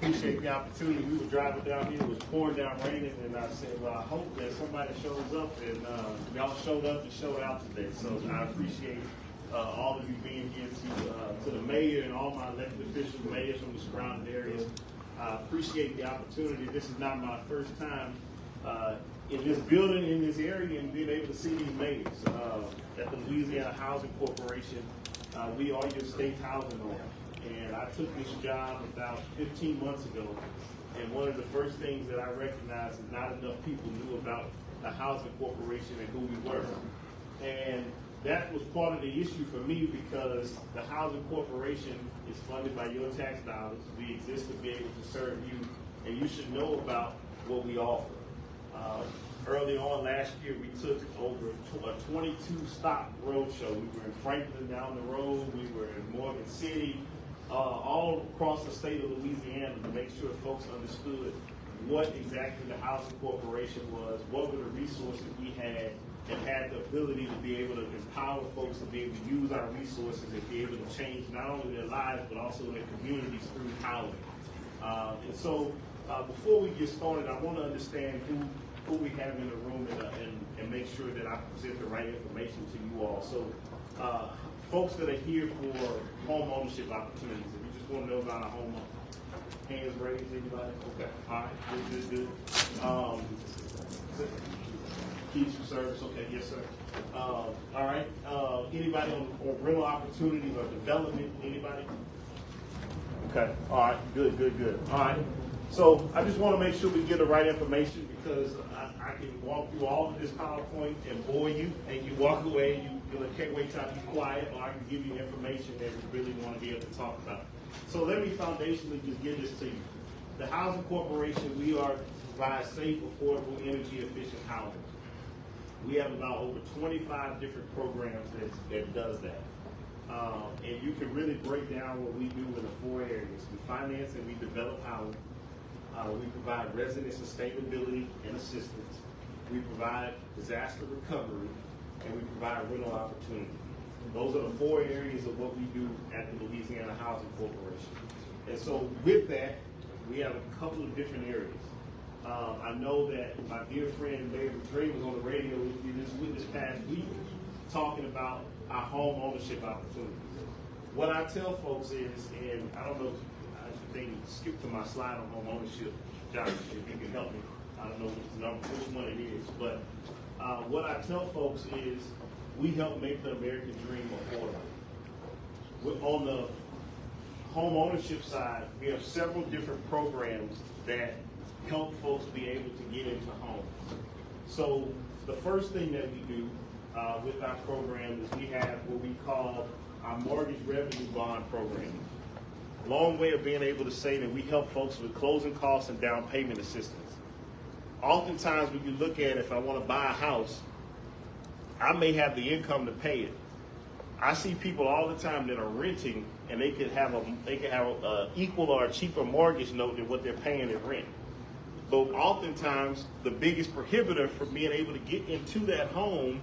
appreciate the opportunity. We were driving down here, it was pouring down raining, and I said, well, I hope that somebody shows up, and y'all showed up and showed out today. So I appreciate all of you being here, to the mayor and all my elected officials, mayors from the surrounding areas. I appreciate the opportunity. This is not my first time in this building, in this area, and being able to see these mayors. At the Louisiana Housing Corporation, we are your state's housing owner. And I took this job about 15 months ago, and one of the first things that I recognized is not enough people knew about the Housing Corporation and who we were. And that was part of the issue for me, because the Housing Corporation is funded by your tax dollars. We exist to be able to serve you, and you should know about what we offer. Early on last year, we took over a 22-stop roadshow. We were in Franklin down the road, we were in Morgan City, all across the state of Louisiana, to make sure folks understood what exactly the Housing Corporation was, what were the resources we had, and had the ability to be able to empower folks to be able to use our resources and be able to change not only their lives, but also their communities through housing. And so before we get started, I want to understand who we have in the room, and make sure that I present the right information to you all. So folks that are here for home ownership opportunities, if you just want to know about a home owner, hands raised, anybody? Okay, all right, good. Keys for service, okay, yes sir. All right, anybody on rental opportunities or development, anybody? Okay, all right, good. All right, so I just want to make sure we get the right information, because I can walk through all of this PowerPoint and bore you, and you walk away and you can't wait till I be quiet, or I can give you information that we really want to be able to talk about. So let me foundationally just give this to you. The Housing Corporation, we provide safe, affordable, energy efficient housing. We have about over 25 different programs that does that. And you can really break down what we do in the 4 areas. We finance and we develop housing. We provide resident sustainability and assistance. We provide disaster recovery, and we provide rental opportunity. Those are the 4 areas of what we do at the Louisiana Housing Corporation. And so with that, we have a couple of different areas. I know that my dear friend Mayor Rodney was on the radio with me this past week talking about our home ownership opportunities. What I tell folks is, and I don't know, I think skip to my slide on home ownership, Josh, if you can help me. I don't know which one it is, but what I tell folks is we help make the American dream affordable. On the home ownership side, we have several different programs that help folks be able to get into homes. So the first thing that we do with our program is we have what we call our mortgage revenue bond program. Long way of being able to say that we help folks with closing costs and down payment assistance. Oftentimes when you look at, if I want to buy a house, I may have the income to pay it. I see people all the time that are renting, and they could have a equal or a cheaper mortgage note than what they're paying in rent. But oftentimes, the biggest prohibitor for being able to get into that home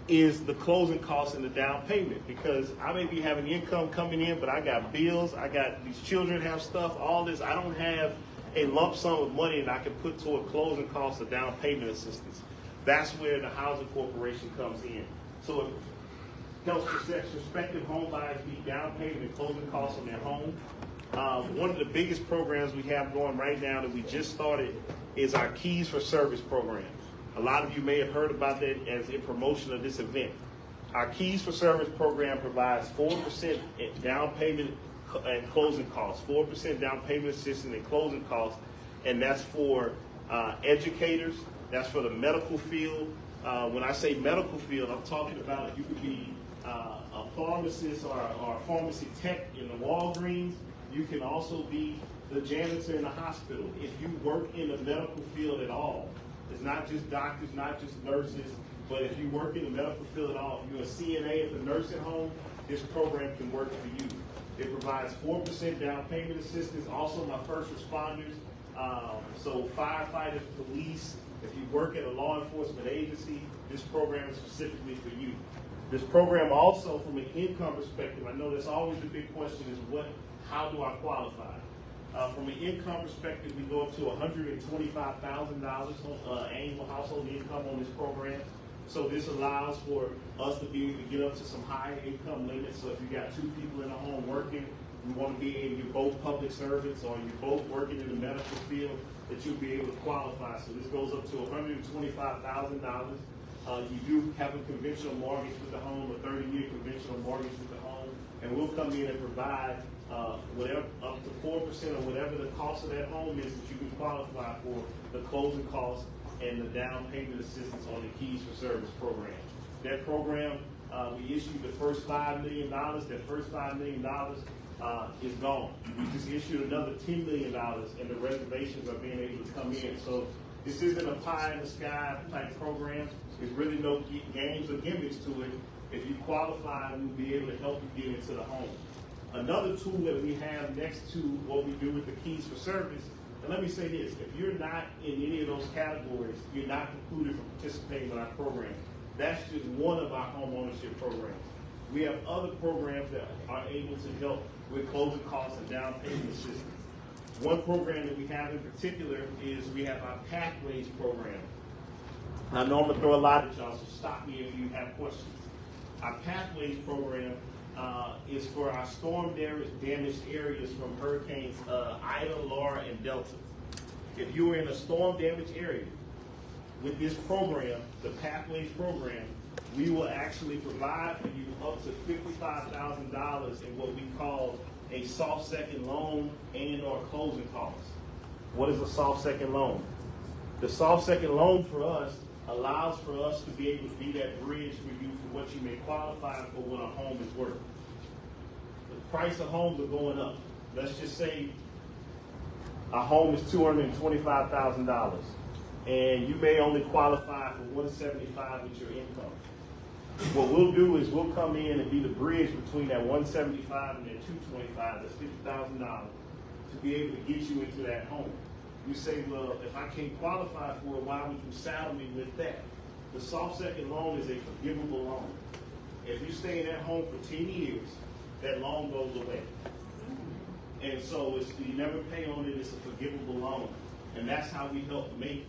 is the closing costs and the down payment, because I may be having income coming in, but I got bills, I got these children have stuff, all this. I don't have a lump sum of money that I can put toward closing costs or down payment assistance. That's where the Housing Corporation comes in. So it helps prospective home buyers meet down payment and closing costs on their home. One of the biggest programs we have going right now that we just started is our Keys for Service program. A lot of you may have heard about that as a promotion of this event. Our Keys for Service program provides 4% down payment and closing costs, 4% down payment assistance and closing costs, and that's for educators, that's for the medical field. When I say medical field, I'm talking about you could be a pharmacist or a pharmacy tech in the Walgreens. You can also be the janitor in the hospital. If you work in the medical field at all, it's not just doctors, not just nurses, but if you work in the medical field at all, if you're a CNA at the nursing home, this program can work for you. It provides 4% down payment assistance, also my first responders, so firefighters, police. If you work at a law enforcement agency, this program is specifically for you. This program also, from an income perspective, I know that's always the big question is how do I qualify? From an income perspective, we go up to $125,000 annual household income on this program. So this allows for us to be able to get up to some higher income limits. So if you got two people in the home working, you want to be able, you're both public servants or you're both working in the medical field, that you'll be able to qualify. So this goes up to $125,000. You do have a conventional mortgage with the home, a 30-year conventional mortgage with the home, and we'll come in and provide whatever, up to 4% or whatever the cost of that home is that you can qualify for, the closing costs and the down payment assistance on the Keys for Service program. That program, we issued the first $5 million. That first $5 million is gone. We just issued another $10 million, and the reservations are being able to come in. So this isn't a pie in the sky type program. There's really no games or gimmicks to it. If you qualify, we'll be able to help you get into the home. Another tool that we have next to what we do with the Keys for Service, and let me say this, if you're not in any of those categories, you're not precluded from participating in our program. That's just one of our home ownership programs. We have other programs that are able to help with closing costs and down payment assistance. One program that we have in particular is we have our Pathways program. I know I'm going to throw a lot at y'all, so stop me if you have questions. Our Pathways program is for our storm damaged areas from hurricanes Ida, Laura, and Delta. If you are in a storm damaged area, with this program, the Pathways program, we will actually provide for you up to $55,000 in what we call a soft second loan and or closing costs. What is a soft second loan? The soft second loan for us allows for us to be able to be that bridge for you for what you may qualify for when a home is worth. The price of homes are going up. Let's just say a home is $225,000 and you may only qualify for $175,000 with your income. What we'll do is we'll come in and be the bridge between that $175,000 and that $225,000, that's $50,000, to be able to get you into that home. You say, well, if I can't qualify for it, why would you saddle me with that? The soft second loan is a forgivable loan. If you stay in that home for 10 years, that loan goes away. And so you never pay on it, it's a forgivable loan. And that's how we help get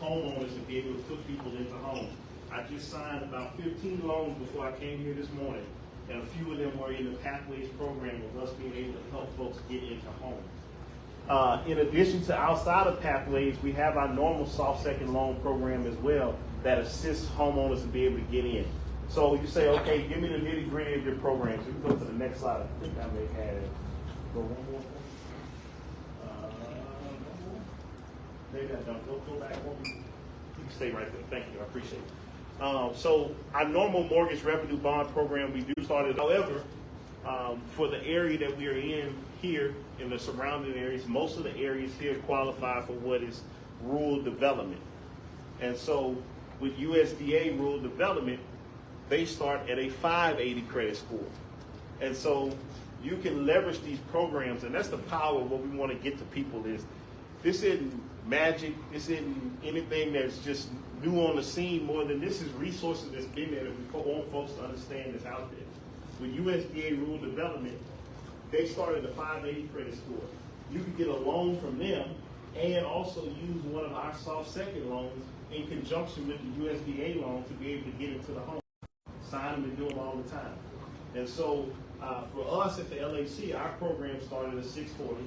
homeowners to be able to put people into homes. I just signed about 15 loans before I came here this morning, and a few of them were in the Pathways program of us being able to help folks get into homes. In addition to outside of Pathways, we have our normal soft second loan program as well that assists homeowners to be able to get in. So you say, okay, give me the nitty gritty of your programs. We can go to the next slide. I think I may have go one more. Maybe I don't. Go back one. You can stay right there. Thank you. I appreciate it. So our normal mortgage revenue bond program, we do start it. However, for the area that we are in here, in the surrounding areas, most of the areas here qualify for what is rural development. And so with USDA rural development, they start at a 580 credit score. And so you can leverage these programs, and that's the power of what we want to get to people is, this isn't magic, this isn't anything that's just new on the scene, more than this is resources that's been there that we want folks to understand is out there. With USDA rural development, they started a 580 credit score. You can get a loan from them and also use one of our soft second loans in conjunction with the USDA loan to be able to get into the home. Sign them and do them all the time. And so for us at the LHC, our program started at 640.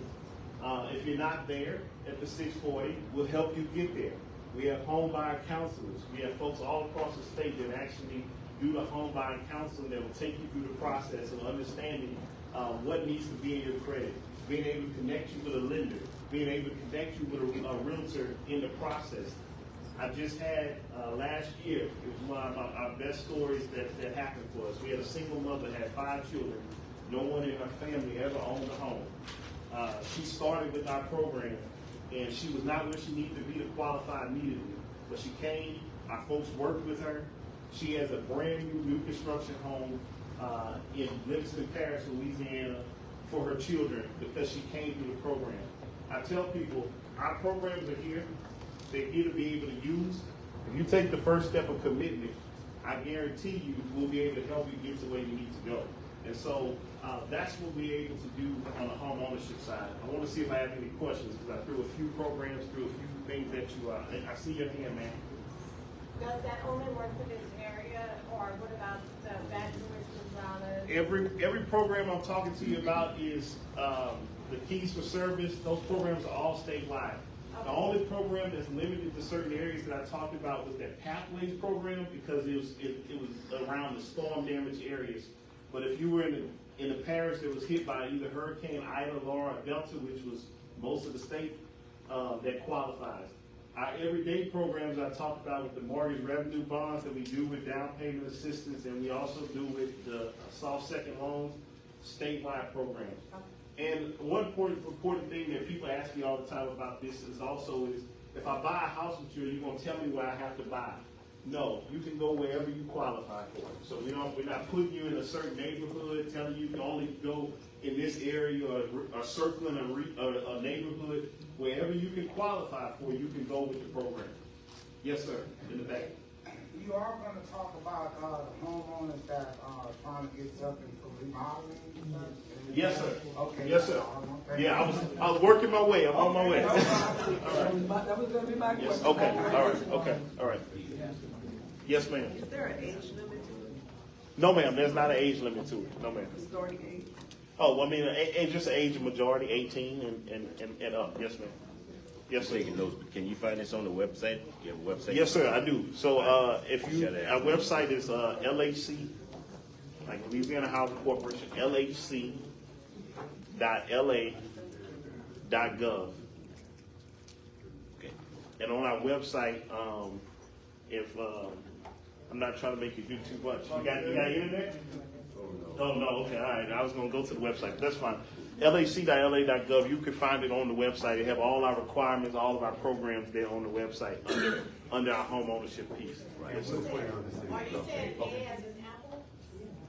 If you're not there at the 640, we'll help you get there. We have home buyer counselors. We have folks all across the state that actually do the home buying counseling that will take you through the process of understanding what needs to be in your credit, being able to connect you with a lender, being able to connect you with a realtor in the process. I just had last year, it was one of our best stories that happened for us. We had a single mother, had 5 children. No one in her family ever owned a home. She started with our program, and she was not where she needed to be to qualify immediately. But she came, our folks worked with her. She has a brand new construction home in Livingston Parish, Louisiana, for her children because she came through the program. I tell people, our programs are here. They're here to be able to use. If you take the first step of commitment, I guarantee you we'll be able to help you get to where you need to go. And so that's what we're able to do on the home ownership side. I want to see if I have any questions, because I threw a few programs, through a few things that you, I see your hand, man. Does that only work for this area, or what about the Vappie? Every program I'm talking to you about is the Keys for Service. Those programs are all statewide. Okay. The only program that's limited to certain areas that I talked about was that Pathways program, because it was around the storm damaged areas. But if you were in the parish that was hit by either Hurricane Ida, Laura, or Delta, which was most of the state, that qualifies. Our everyday programs I talked about with the mortgage revenue bonds that we do with down payment assistance, and we also do with the soft second loans, statewide programs. And one important thing that people ask me all the time about this is if I buy a house with you, are you going to tell me where I have to buy? No, you can go wherever you qualify for. So we're not putting you in a certain neighborhood, telling you can only go in this area, or circling a neighborhood. Wherever you can qualify for, you can go with the program. Yes, sir, in the back. You are going to talk about the homeowners that are trying to get something for remodeling and stuff? Yes, sir. Okay. Yes, sir. Yeah, I was working my way. I'm on my way. All right. That was going to be my question. Yes. Okay. All right. Okay. All right. Yes, ma'am. Is there an age limit to it? No, ma'am. There's not an age limit to it. No, ma'am. Starting age? Oh, well, I mean, just age of majority, 18 and up. Yes, ma'am. Yes, sir. Taking notes, but can you find this on the website? You have a website? Yes, sir, I do. So if you, our website is LHC, like Louisiana Housing Corporation, LHC.la.gov. Okay. And on our website, if I'm not trying to make you do too much. You got internet? Oh, no, okay, all right. I was going to go to the website, but that's fine. LHC.la.gov, you can find it on the website. They have all our requirements, all of our programs there on the website under our home ownership piece. Right. Are you saying A as in Apple?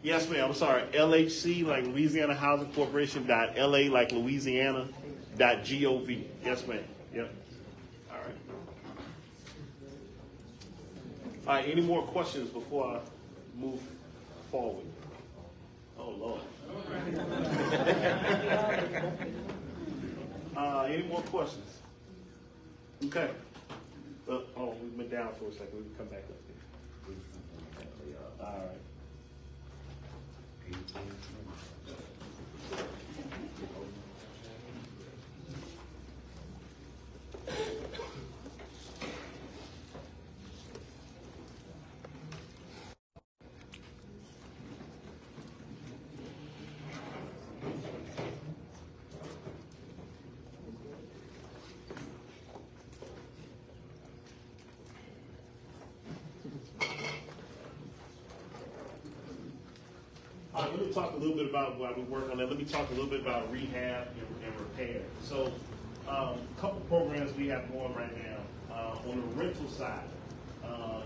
Yes, ma'am. I'm sorry. LHC, like Louisiana Housing Corporation, .la, like Louisiana, .gov. Yes, ma'am. Yep. All right. All right, any more questions before I move forward? Oh, Lord. Any more questions? Okay. We went down for a second. We can come back up here. All right. Let me talk a little bit about what we work on that. Let me talk a little bit about rehab and repair. So, a couple programs we have going right now. On the rental side,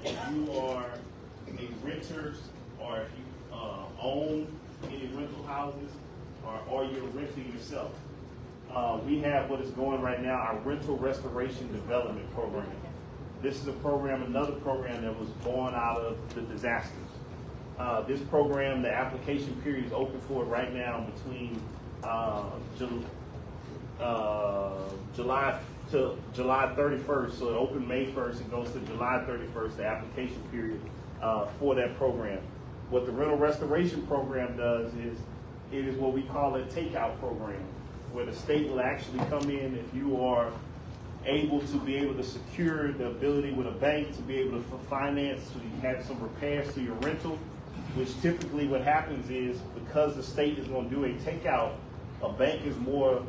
if you are a renter or if you own any rental houses or you're renting yourself, we have what is going right now, our Rental Restoration Development Program. This is another program that was born out of the disasters. This program, the application period is open for it right now between July to July 31st. So it opened May 1st, it goes to July 31st, the application period for that program. What the Rental Restoration Program does is, it is what we call a takeout program, where the state will actually come in if you are able to secure the ability with a bank to be able to finance, so you have some repairs to your rental. Which typically what happens is, because the state is going to do a takeout, a bank is more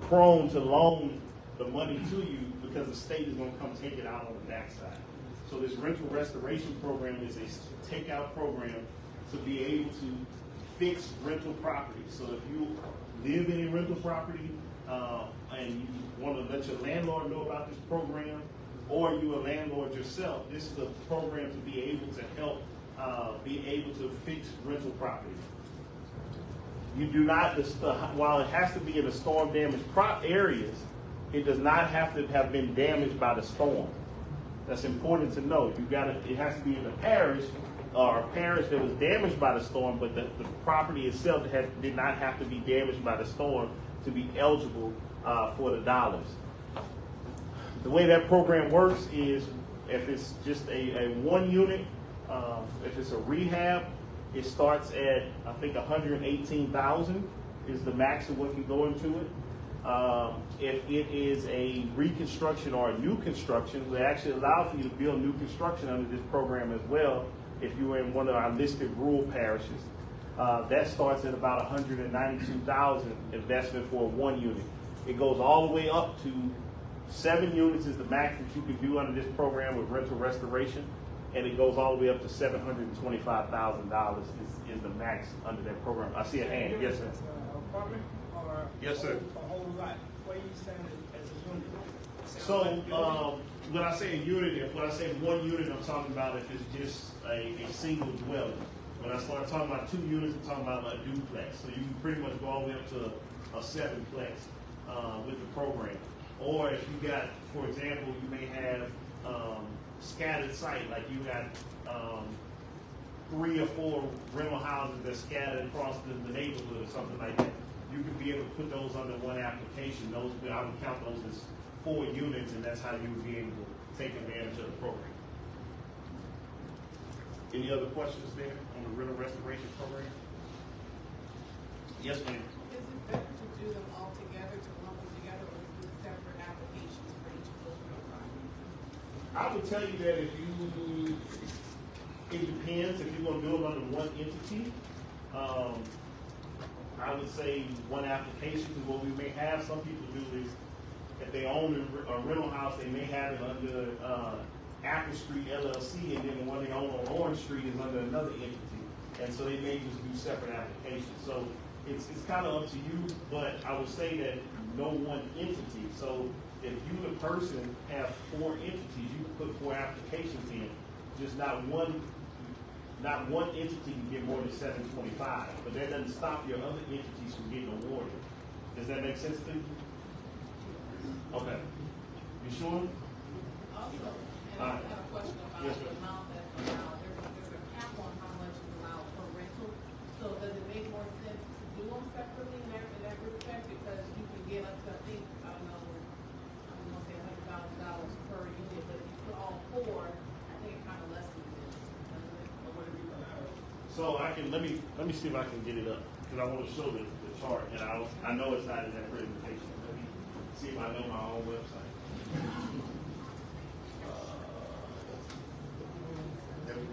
prone to loan the money to you because the state is going to come take it out on the backside. So this rental restoration program is a takeout program to be able to fix rental property. So if you live in a rental property and you want to let your landlord know about this program, or you're a landlord yourself, this is a program to be able to help be able to fix rental property. You do not, while it has to be in the storm damaged areas, it does not have to have been damaged by the storm. That's important to know. It has to be in the parish or a parish that was damaged by the storm, but the property itself did not have to be damaged by the storm to be eligible for the dollars. The way that program works is if it's just a one unit, if it's a rehab, it starts at, I think, 118,000 is the max of what can go into it. If it is a reconstruction or a new construction, we actually allow for you to build new construction under this program as well. If you're in one of our listed rural parishes, that starts at about 192,000 investment for one unit. It goes all the way up to 7 units is the max that you can do under this program with rental restoration, and it goes all the way up to $725,000 is the max under that program. I see a hand. Yes, sir. Apartment or yes, sir. A whole lot. What are you saying as a unit? So when I say a unit, if when I say one unit, I'm talking about if it's just a single dwelling. When I start talking about 2 units, I'm talking about a duplex. So you can pretty much go all the way up to a 7-plex with the program. Or if you got, for example, you may have scattered site, like you got 3 or 4 rental houses that scattered across the neighborhood or something like that. You could be able to put those under one application. Those, I would count those as 4 units, and that's how you would be able to take advantage of the program. Any other questions there on the rental restoration program? Yes, ma'am. Is it better to do them all together, to lump them together, or do separate applications for each of those real properties? I would tell you that if you, it depends if you're going to do them under one entity. I would say one application. What we may have some people do is if they own a rental house, they may have it under Apple Street LLC, and then the one they own on Orange Street is under another entity, and so they may just do separate applications. So it's kind of up to you, but I would say that no one entity. So if you, the person, have 4 entities, you can put 4 applications in. Just not one entity can get more than 725, but that doesn't stop your other entities from getting awarded. Does that make sense to you? Okay. You sure? Also, and I have a question about Yes, the sir. amount that's allowed. There's a cap on how much is allowed per rental. So does it make more sense to do them separately in that respect? Because you can get up to, I think, I don't know, I'm gonna say $100,000 per unit, but if you put all 4, I think it kind of lessens it. So I can let me see if I can get it up because I want to show the chart, and I know it's not in that presentation. Let me see if I know my own website. There we go.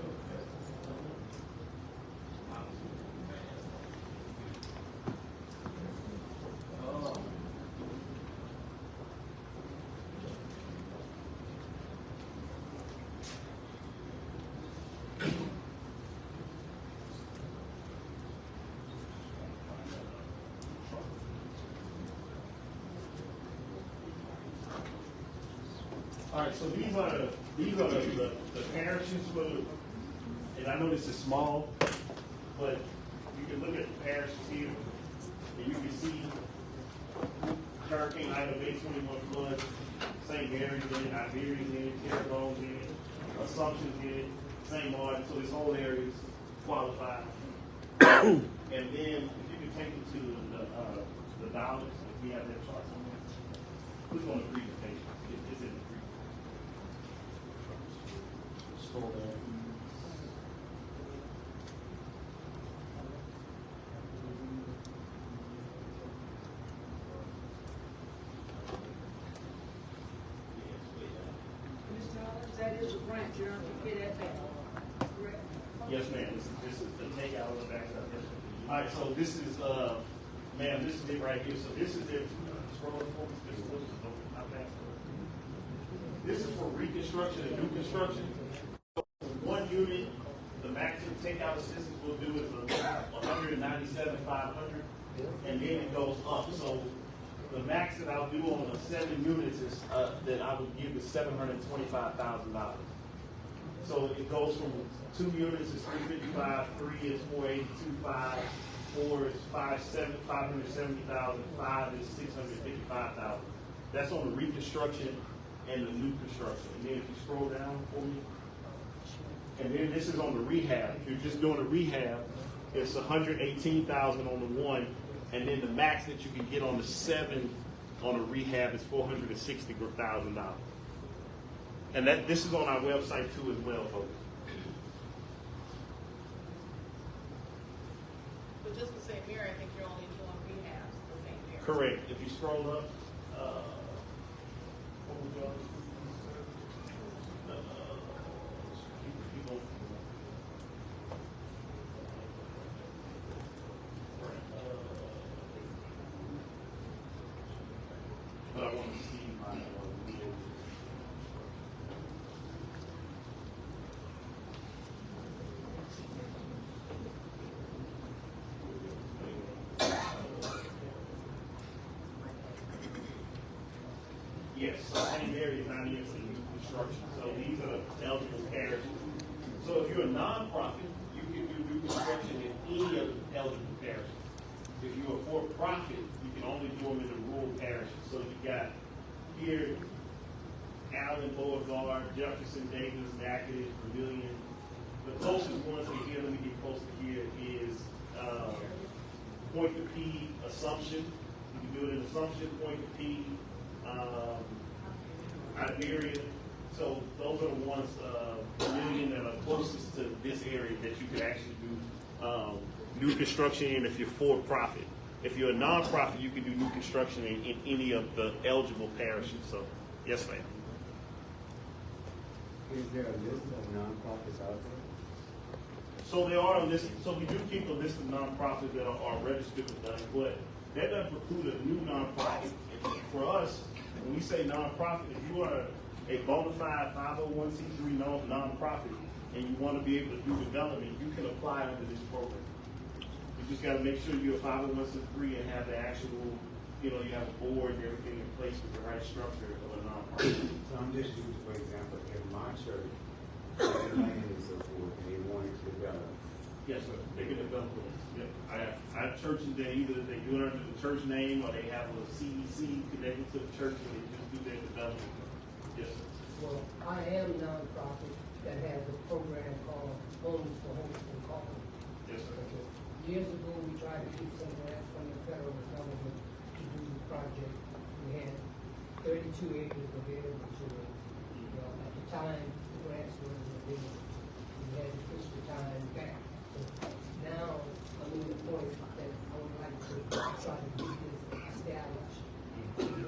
All right, so these are the parishes for the, and I know this is small, but you can look at the parishes here, and you can see Hurricane Ida Bay 21 flood, St. Mary's in it, Iberia's in it, Terrebonne's in it, Assumption's in it, St. Martin, so this whole area is qualified. And then if you can take it to the dollars, if we have that chart somewhere, click on the presentation. It's in the presentation. Scroll down. That is a grant, you're going to get that back. Correct. Yes, ma'am. This is the takeout of the back stuff. Yes, ma'am. All right, so this is, ma'am, this is it right here. So this is it. Scroll forward. This is for reconstruction and new construction. So one unit, the maximum takeout assistance we'll do is $197,500, and then it goes up. So the max that I'll do on the 7 units is that I would give is $725,000. So it goes from 2 units is $355, 3 is $482,500, 4 is $570,000, 5 is $655,000. That's on the reconstruction and the new construction. And then if you scroll down for me, And then this is on the rehab. If you're just doing a rehab, it's $118,000 on the one, and then the max that you can get on the 7 on a rehab is $460,000. And this is on our website too as well, folks. But just for St. Mary, I think you're only doing rehabs for St. Mary. Correct. If you scroll up, what was the other? Keep going. But I want to see my videos. Yes, St. Mary is not even new construction. So these are the eligible parishes. So if you're a nonprofit, you can do new construction in any of the eligible parishes. If you're a for-profit, you can only do them in the rural parishes. So you got here, Allen, Beauregard, Jefferson, Davis, Natchitoches, Vermilion. The closest one to here, let me get close to here, is Point to P, Assumption. You can do it in Assumption, Point to P, Iberia. So those are the ones, Vermilion, that are closest to this area that you could actually do new construction in if you're for profit. If you're a nonprofit, you can do new construction in any of the eligible parishes. So, yes, ma'am. Is there a list of nonprofits out there? So there are a list. So we do keep a list of nonprofits that are registered with us, but that doesn't preclude a new nonprofit. For us, when we say nonprofit, if you are a bona fide 501c3 nonprofit and you want to be able to do development, you can apply under this program. You just got to make sure you're a 501c3 and have the actual, you have a board and everything in place with the right structure of a nonprofit. So I'm just using, for example, if my church had land and so forth, and they wanted to develop. Yes, sir. They can develop those. Yep. I have churches that either they do it under the church name or they have a CEC connected to the church and they just do their development. Yes, sir. Well, I am a nonprofit that has a program called Homes for Homes and Calling. Yes, sir. Years ago, we tried to get some grants from the federal government to do the project. We had 32 acres available to us. At the time, the grants weren't available. We had to push the time back. So now, I'm in the point that I would like to try to get this established.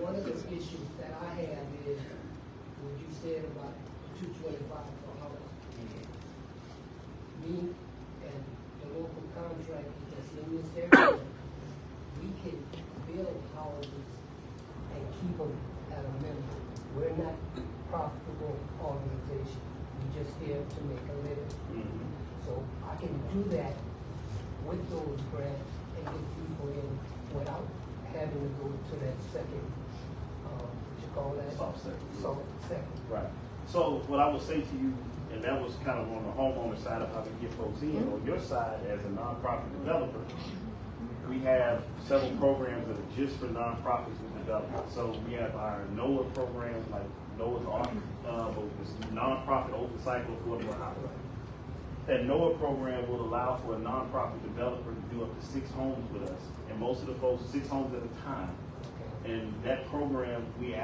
One of the issues that I have is what you said about 225 for Hollins. Me and the local contractor that's in this area, we can build houses and keep them at a minimum. We're not a profitable organization. We're just here to make a living. So I can do that with those grants and get people in without having to go to that second, what you call that? Second. Right. So what I would say to you, and that was kind of on the homeowner side of how to get folks in. On your side, as a nonprofit developer, we have several programs that are just for nonprofits and development. So we have our NOAA programs like Noah's Ark, but this nonprofit oversight for affordable housing. That NOAA program will allow for a nonprofit developer to do up to 6 homes with us, and most of the folks 6 homes at a time. And that program, we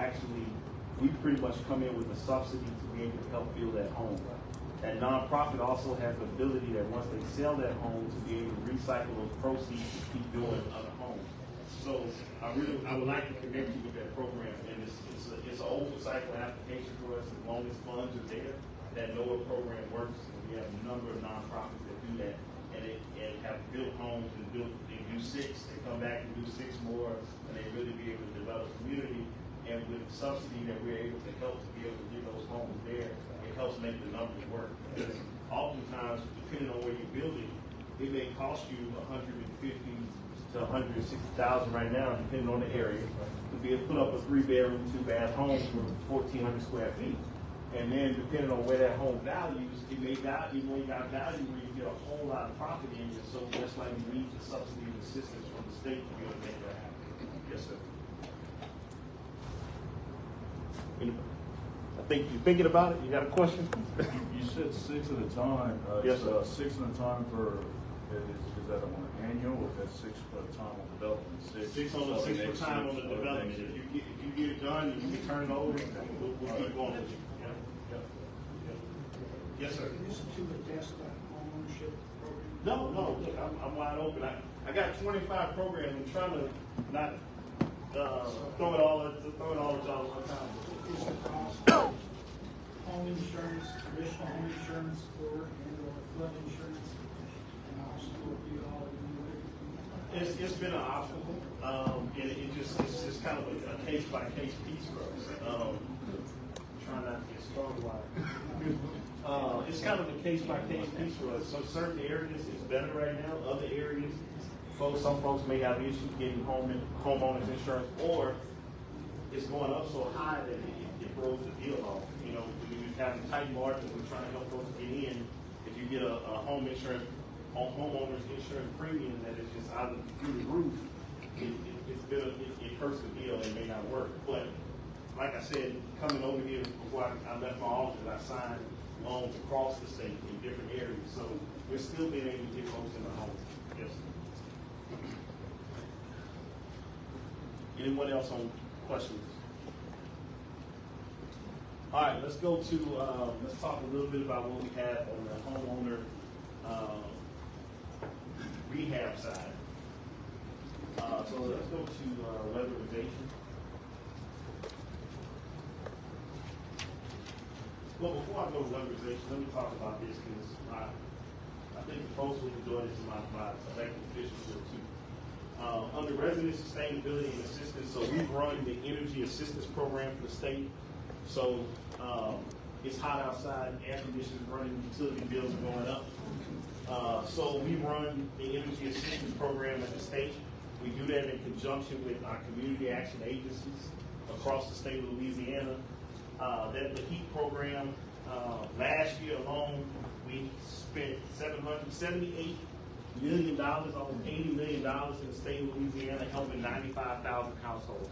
pretty much come in with a subsidy to be able to help build that home. That nonprofit also has the ability that once they sell that home to be able to recycle those proceeds to keep doing other homes. So I would like to connect you with that program, and it's an oversight application for us as long as funds are there. That NOAA program works, and we have a number of nonprofits that do that, and have built homes and they do 6, they come back and do 6 more, and they really be able to develop a community. And with the subsidy that we're able to help to be able to get those homes there, it helps make the numbers work. Because oftentimes, depending on where you're building, it may cost you $150,000 to $160,000 right now, depending on the area, to be able to put up a 3-bedroom, 2-bath home for 1,400 square feet. And then depending on where that home values, it may value, you got value where you get a whole lot of profit in it. So that's why we need the subsidy and assistance from the state to be able to make that happen. Yes, sir. Anybody? think you're thinking about it. You got a question? You said 6 at a time. Yes, so sir. 6 at a time for, is that on an annual or is that 6 at a time on development? Six per time on the development. If you get it done, you can turn it over. We'll keep going with you. Yeah. Yes, sir. This is to attest that homeownership program. No. Look, I'm wide open. I got 25 programs. I'm trying to not throw it all at y'all one time. Is the cost of home insurance, traditional home insurance, or flood insurance, and also be all It's been an obstacle, and it's just kind of a case by case piece for us. Trying not to get started wide. It's kind of a case by case piece for us. So certain areas is better right now. Other areas, some folks may have issues getting homeowners insurance, or it's going up so high that it throws the deal off. You know, when you're having tight margins, we're trying to help folks get in. If you get a homeowners insurance premium that is just out of through the roof, it hurts the deal and it may not work. But like I said, coming over here before I left my office, I signed loans across the state in different areas. So we're still being able to get folks in the home. Yes. Anyone else on questions? All right, let's go to, let's talk a little bit about what we have on the homeowner rehab side. So let's go to weatherization. Well, before I go to weatherization, let me talk about this because I think the folks will enjoy this in my elected officials will too. Under resident sustainability and assistance, so we run the energy assistance program for the state. So it's hot outside, air conditioners running, utility bills are going up. So we run the energy assistance program at the state. We do that in conjunction with our community action agencies across the state of Louisiana. The heat program, last year alone, we spent $778 million, almost $80 million in the state of Louisiana, helping 95,000 households.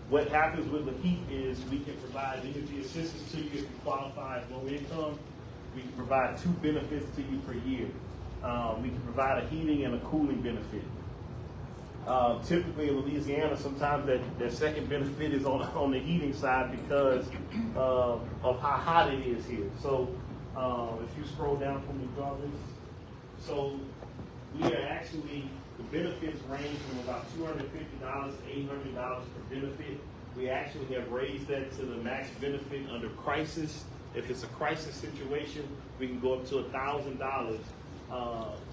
What happens with the heat is we can provide energy assistance to you if you qualify as low income. We can provide 2 benefits to you per year. We can provide a heating and a cooling benefit. Typically in Louisiana, sometimes that second benefit is on the heating side because of how hot it is here. So if you scroll down from the drawings, so we are actually, the benefits range from about $250 to $800 per benefit. We actually have raised that to the max benefit under crisis. If it's a crisis situation, we can go up to $1,000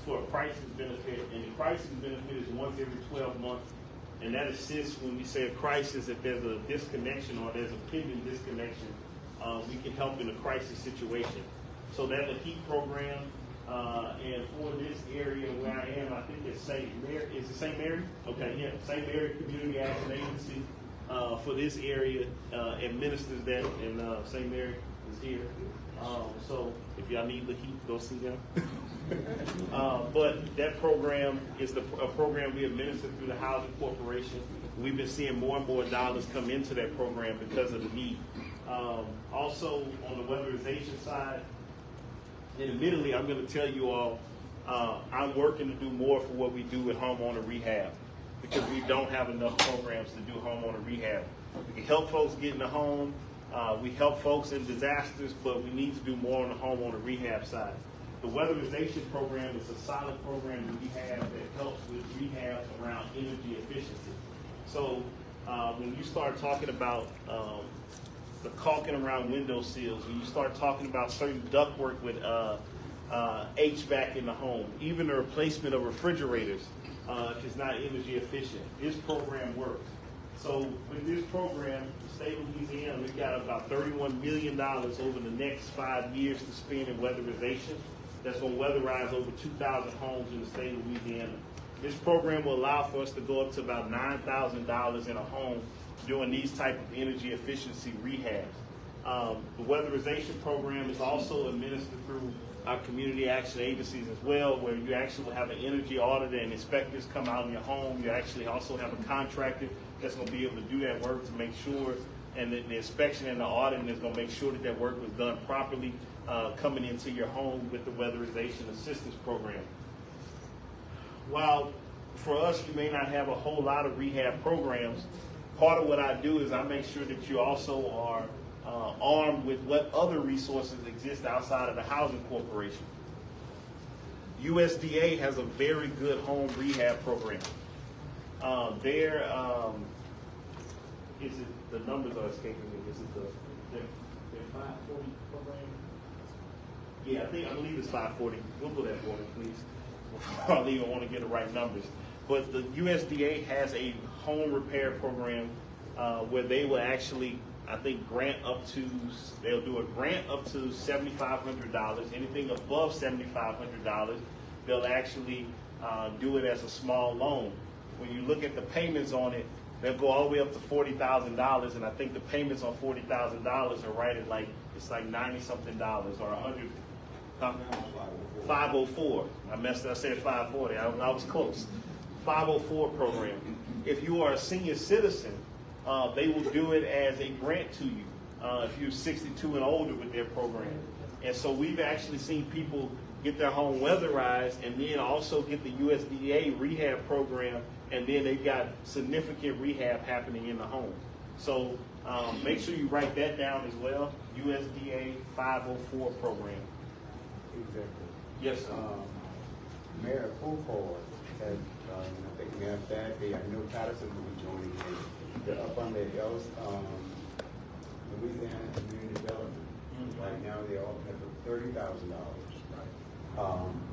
for a crisis benefit, and the crisis benefit is once every 12 months, and that assists when we say a crisis, if there's a disconnection or there's a pending disconnection, we can help in a crisis situation. So that's a heat program, and for this area where I am, I think it's St. Mary. Is it St. Mary? Okay, yeah, St. Mary Community Action Agency for this area administers that, and St. Mary is here. So if y'all need the heat, go see them. But that program is a program we administer through the Housing Corporation. We've been seeing more and more dollars come into that program because of the need. Also on the weatherization side, and admittedly, I'm going to tell you all, I'm working to do more for what we do with homeowner rehab because we don't have enough programs to do homeowner rehab. We can help folks get in the home. We help folks in disasters, but we need to do more on the homeowner rehab side. The weatherization program is a solid program that we have that helps with rehab around energy efficiency. So when you start talking about the caulking around window sills, when you start talking about certain ductwork with HVAC in the home, even the replacement of refrigerators if it's not energy efficient, this program works. So with this program, the state of Louisiana, we've got about $31 million over the next 5 years to spend in weatherization. That's going to weatherize over 2,000 homes in the state of Louisiana. This program will allow for us to go up to about $9,000 in a home doing these type of energy efficiency rehabs. The weatherization program is also administered through our community action agencies as well, where you actually will have an energy auditor and inspectors come out in your home. You actually also have a contractor that's going to be able to do that work to make sure and the inspection and the auditing is gonna make sure that that work was done properly, coming into your home with the weatherization assistance program. While for us, we may not have a whole lot of rehab programs, part of what I do is I make sure that you also are armed with what other resources exist outside of the housing corporation. USDA has a very good home rehab program. Is it, the numbers are escaping me, is it their 540 program? Yeah, I believe it's 540. Google that for me, please. I don't even want to get the right numbers. But the USDA has a home repair program where they will actually, I think, they'll do a grant up to $7,500. Anything above $7,500, they'll actually do it as a small loan. When you look at the payments on it, they'll go all the way up to $40,000, and I think the payments on $40,000 are right at it's like $90-something or 100. 504. I messed up. I said 540. I was close. 504 program. If you are a senior citizen, they will do it as a grant to you if you're 62 and older with their program. And so we've actually seen people get their home weatherized and then also get the USDA rehab program, and then they've got significant rehab happening in the home. So make sure you write that down as well. USDA 504 program. Exactly. Yes, sir. Mayor Foulcard has, I think Mayor Vappie, I know Patterson will be joining in. Up on the Louisiana Community Development. Right now they all have $30,000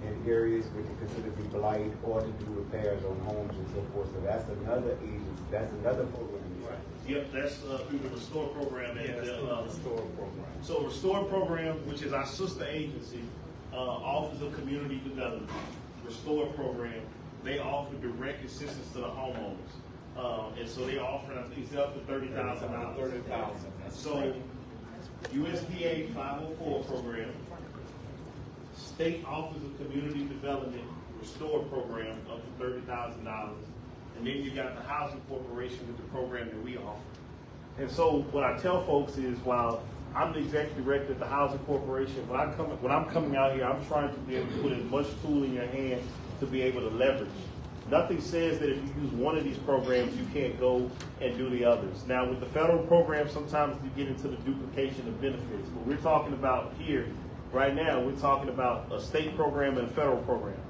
in areas which are considered to be blight or to do repairs on homes and so forth. So that's another agency, that's another program. Right. Yep, that's through the Restore program. Restore program. So Restore program, which is our sister agency, Office of Community Development, Restore program, they offer direct assistance to the homeowners. And so they offer, I think it's up to $30,000. $30,000. So USDA 504 program, State Office of Community Development Restore program up to $30,000. And then you got the Housing Corporation with the program that we offer. And so what I tell folks is, while I'm the executive director at the Housing Corporation, when I'm coming out here, I'm trying to be able to put as much tool in your hand to be able to leverage. Nothing says that if you use one of these programs, you can't go and do the others. Now, with the federal program, sometimes you get into the duplication of benefits. But we're talking about here, right now, we're talking about a state program and a federal program,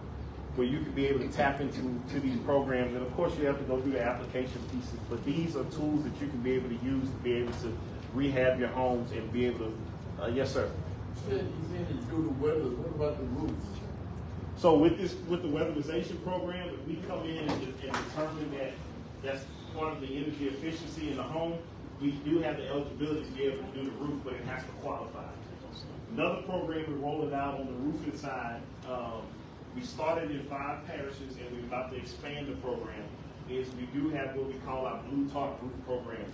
where you can be able to tap into these programs. And of course, you have to go through the application pieces, but these are tools that you can be able to use to be able to rehab your homes and be able to, yes, sir. You said you do the weather. What about the roofs? So with the weatherization program, if we come in and determine that that's part of the energy efficiency in the home, we do have the eligibility to be able to do the roof, but it has to qualify. Another program we're rolling out on the roofing side, we started in 5 parishes and we're about to expand the program, is we do have what we call our Blue Tarp roof program.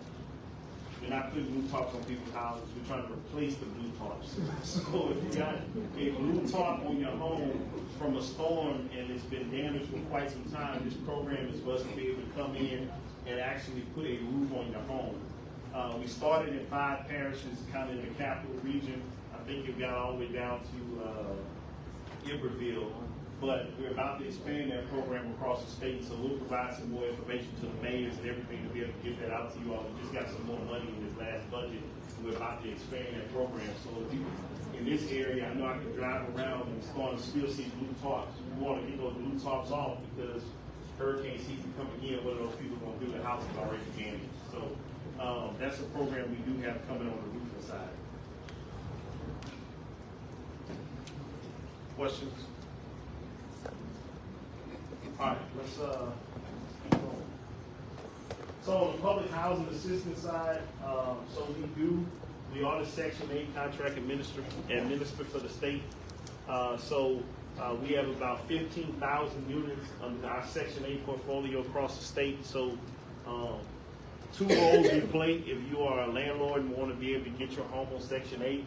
We're not putting blue tarps on people's houses. We're trying to replace the blue tarps. So if you got a blue tarp on your home from a storm and it's been damaged for quite some time, this program is for us to be able to come in and actually put a roof on your home. We started in 5 parishes, kind of in the capital region. I think it got all the way down to Iberville. But we're about to expand that program across the state, so we'll provide some more information to the mayors and everything to be able to get that out to you all. We just got some more money in this last budget, and we're about to expand that program. So if you, in this area, I know I can drive around and start to still see blue tarps. We want to get those blue tarps off because hurricane season coming in, what are those people going to do? The house is already damaged. So that's a program we do have coming on the roofing side. Questions? All right, let's keep going. So on the public housing assistance side, so we are the Section 8 contract administrator for the state. We have about 15,000 units under our Section 8 portfolio across the state. So 2 roles we play. If you are a landlord and want to be able to get your home on Section 8,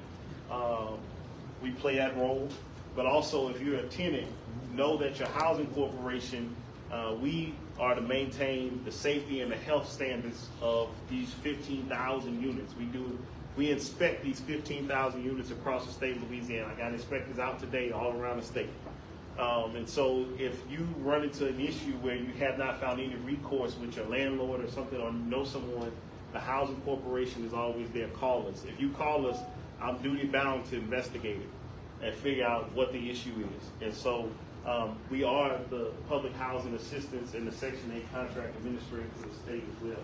we play that role. But also if you're a tenant, know that your housing corporation, we are to maintain the safety and the health standards of these 15,000 units. We inspect these 15,000 units across the state of Louisiana. I got inspectors out today all around the state. And so if you run into an issue where you have not found any recourse with your landlord or something, or know someone, the housing corporation is always there. Call us. If you call us, I'm duty bound to investigate it and figure out what the issue is. And so we are the public housing assistance and the Section 8 contract administrator for the state as well.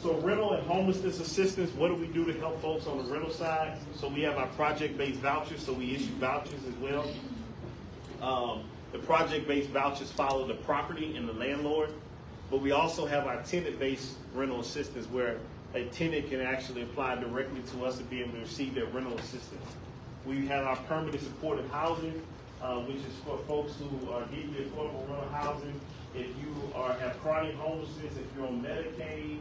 So rental and homelessness assistance, what do we do to help folks on the rental side? So we have our project-based vouchers, so we issue vouchers as well. The project-based vouchers follow the property and the landlord, but we also have our tenant-based rental assistance where a tenant can actually apply directly to us and be able to receive their rental assistance. We have our permanent supportive housing, which is for folks who are getting affordable rental housing. If you have chronic homelessness, if you're on Medicaid,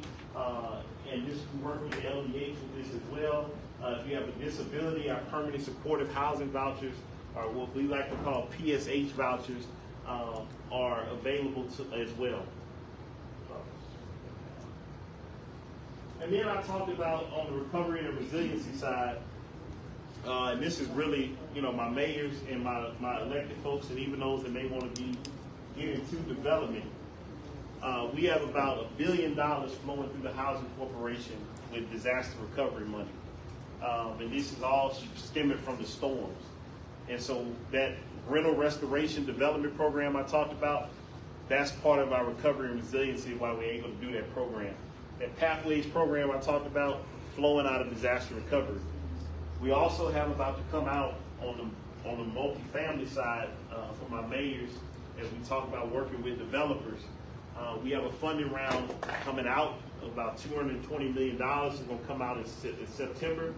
and this we work with the LDH with this as well. If you have a disability, our permanent supportive housing vouchers, or what we like to call PSH vouchers, are available as well. And then I talked about on the recovery and resiliency side, and this is really, my mayors and my elected folks, and even those that may want to be getting to development. We have about $1 billion flowing through the housing corporation with disaster recovery money. And this is all stemming from the storms. And so that rental restoration development program I talked about, that's part of our recovery and resiliency, why we're able to do that program. That Pathways program I talked about, flowing out of disaster recovery. We also have about to come out on the multifamily side for my mayors as we talk about working with developers. We have a funding round coming out, about $220 million. It's going to come out in September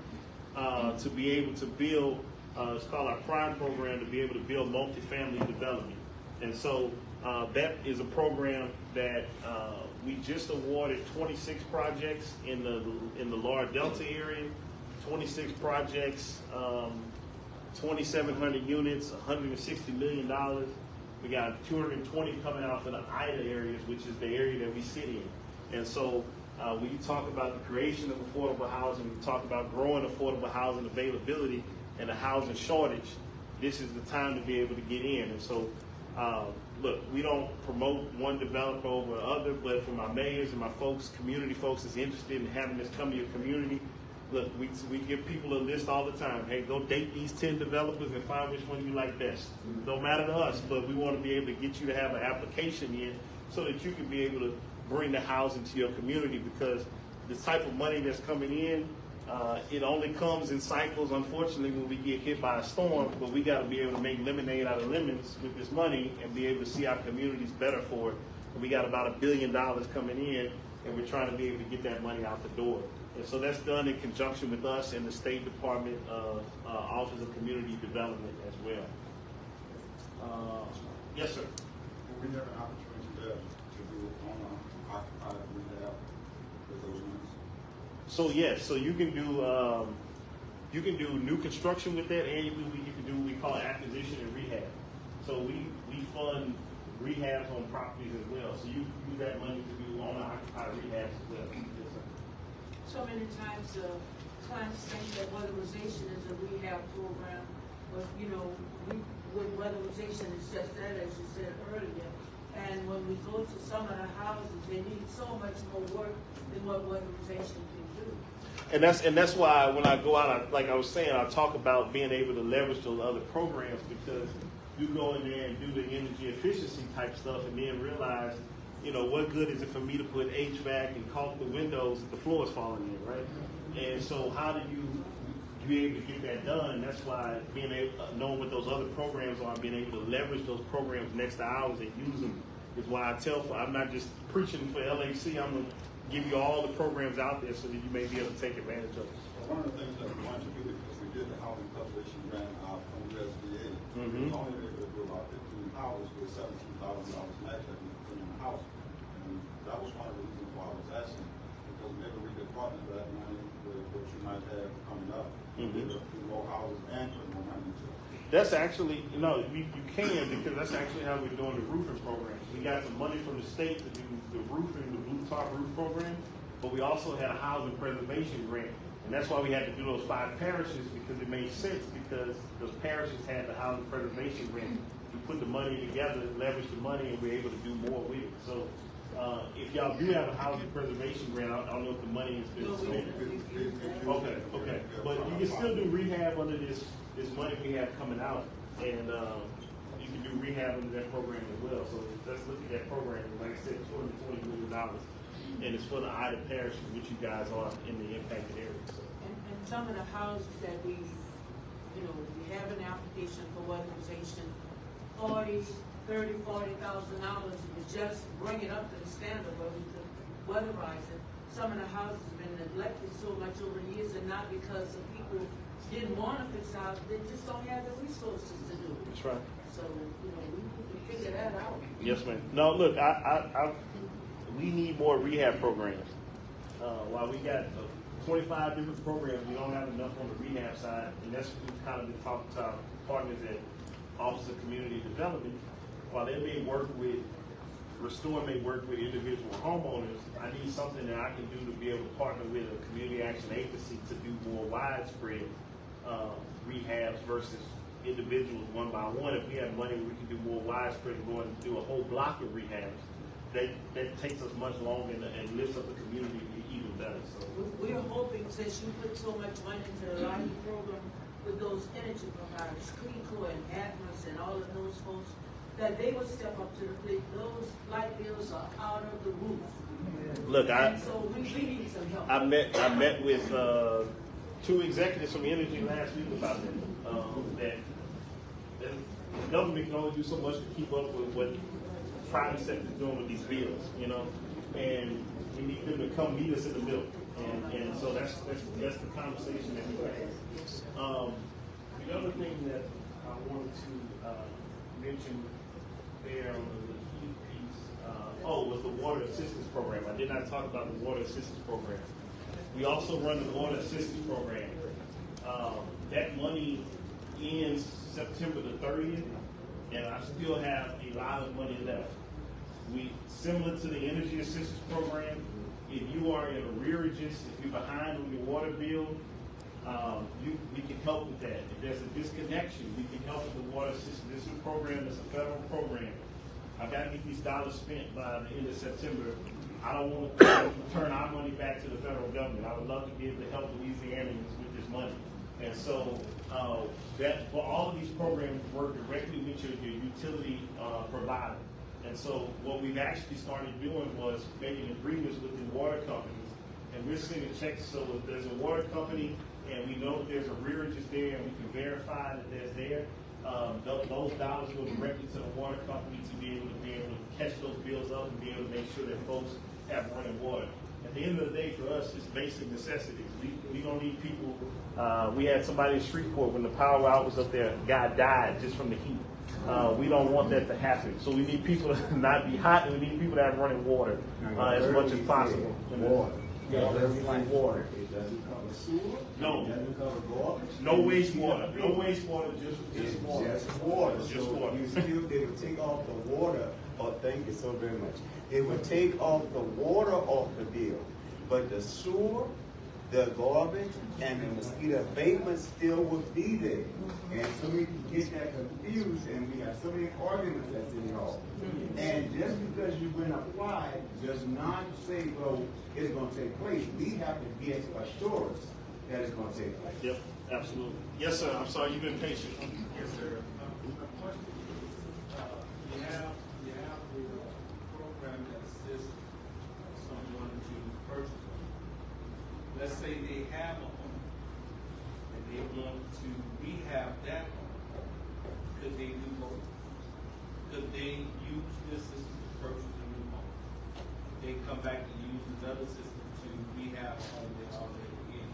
to be able to build, it's called our PRIME program, to be able to build multifamily development. And so that is a program that we just awarded 26 projects in the Lower Delta area, 26 projects, 2,700 units, $160 million. We got 220 coming out for the IDA areas, which is the area that we sit in. And so when you talk about the creation of affordable housing, we talk about growing affordable housing availability and the housing shortage, this is the time to be able to get in. And so, look, we don't promote one developer over other, but for my mayors and my folks, community folks that's interested in having this come to your community, look, we give people a list all the time. Hey, go date these 10 developers and find which one you like best. Don't matter to us, but we want to be able to get you to have an application in so that you can be able to bring the housing to your community, because the type of money that's coming in, it only comes in cycles, unfortunately, when we get hit by a storm, but we got to be able to make lemonade out of lemons with this money and be able to see our communities better for it. And we got about $1 billion coming in, and we're trying to be able to get that money out the door. And so that's done in conjunction with us and the State Department of Office of Community Development as well. Yes, sir. We have an opportunity there to do owner-occupied rehab with those ones. So yes, so you can do new construction with that, and you can do what we call acquisition and rehab. So we fund rehabs on properties as well. So you use that money to do owner-occupied rehabs as well. Yes, sir. So many times clients think that weatherization is a rehab program, but with weatherization it's just that, as you said earlier. And when we go to some of the houses, they need so much more work than what weatherization can do. And that's why when I go out, like I was saying, I talk about being able to leverage those other programs, because you go in there and do the energy efficiency type stuff and then realize, what good is it for me to put HVAC and caulk the windows if the floor is falling in, right? And so how do you be able to get that done? That's why being able, knowing what those other programs are, being able to leverage those programs next to ours and use them is why I'm not just preaching for LAC. I'm going to give you all the programs out there so that you may be able to take advantage of it. Well, one of the things that we wanted to do, because we did the housing publication grant out from USDA, we were only able to do about 15 houses with $17,000 max that we put in the house. And that was one of the reasons why I was asking, because maybe we could partner that money with what you might have coming up. Mhm. Do more houses and put more money into it. That's actually, you can, because that's actually how we're doing the roofing program. We got some money from the state to do the roofing, the blue top roof program, but we also had a housing preservation grant. And that's why we had to do those 5 parishes, because it made sense, because those parishes had the housing preservation grant. We put the money together, leverage the money, and we're able to do more with it. So if y'all do have a housing preservation grant, I don't know if the money has been spent. Okay. But you can still do rehab under this money we have coming out, and you can do rehab under that program as well. So let's look at that program. Like I said, $220 million, and it's for the Ida Parish, which you guys are in the impacted area. So. And some of the houses that we have an application for weatherization, $30,000, $40,000 to just bring it up to the standard where we could weatherize it. Some of the houses have been neglected so much over the years, and not because the people didn't want to fix the house, they just don't have the resources to do it. That's right. So, we can figure that out. Yes, ma'am. No, look, we need more rehab programs. While we got 25 different programs, we don't have enough on the rehab side, and that's what we've kind of been talking to our partners at Office of Community Development. While they may work with, Restore may work with individual homeowners, I need something that I can do to be able to partner with a community action agency to do more widespread rehabs versus individuals one by one. If we have money, we can do more widespread and go and do a whole block of rehabs. That takes us much longer and lifts up the community even better. So we're hoping, since you put so much money into the lighting program with those energy providers, CLECO and Atmos and all of those folks, that they would step up to the plate. Those light bills are out of the roof. Look, so we need some help. I met with 2 executives from Energy last week about that. That the government can only do so much to keep up with what the private sector is doing with these bills, and we need them to come meet us in the middle. And so that's the conversation that we had. The other thing that I wanted to mention there on the heat piece, was the water assistance program. I did not talk about the water assistance program. We also run the water assistance program. That money ends September the 30th, and I still have a lot of money left. Similar to the energy assistance program, if you are in arrearages, if you're behind on your water bill, we can help with that. If there's a disconnection, we can help with the water assistance. This is a program that's a federal program. I've got to get these dollars spent by the end of September. I don't want to turn our money back to the federal government. I would love to be able to help Louisianians with this money. And so for all of these programs work directly with your utility provider. And so what we've actually started doing was making agreements with the water companies, and we're sending checks. So if there's a water company and we know that there's arrearages there and we can verify that there's there, those dollars go directly to the water company to be able to catch those bills up and be able to make sure that folks have running water. At the end of the day, for us, it's basic necessities. We don't need people. We had somebody in Shreveport when the power out was up there, a guy died just from the heat. We don't want that to happen. So we need people to not be hot, and we need people to have running water as much as possible. Water. Water. It doesn't cover sewer. No. It doesn't cover garbage. No wastewater. No wastewater. Just water. Just water. Just so water. They would take off the water. Oh, thank you so very much. They would take off the water off the bill, but the sewer, the garbage, and the mosquito abatement still would be there. And so we can get that confused, and we have so many arguments that's in y'all. And just because you've been applied does not say, well, it's going to take place. We have to get assurance that it's going to take place. Yep, absolutely. Yes, sir. I'm sorry, you've been patient. Yes, sir. My question is, you have the program that assists someone to purchase a home. Let's say they have a home and they want to rehab that home. Could they do both? Could they use this system to purchase a new home? They come back and use another system to rehab a home they already in.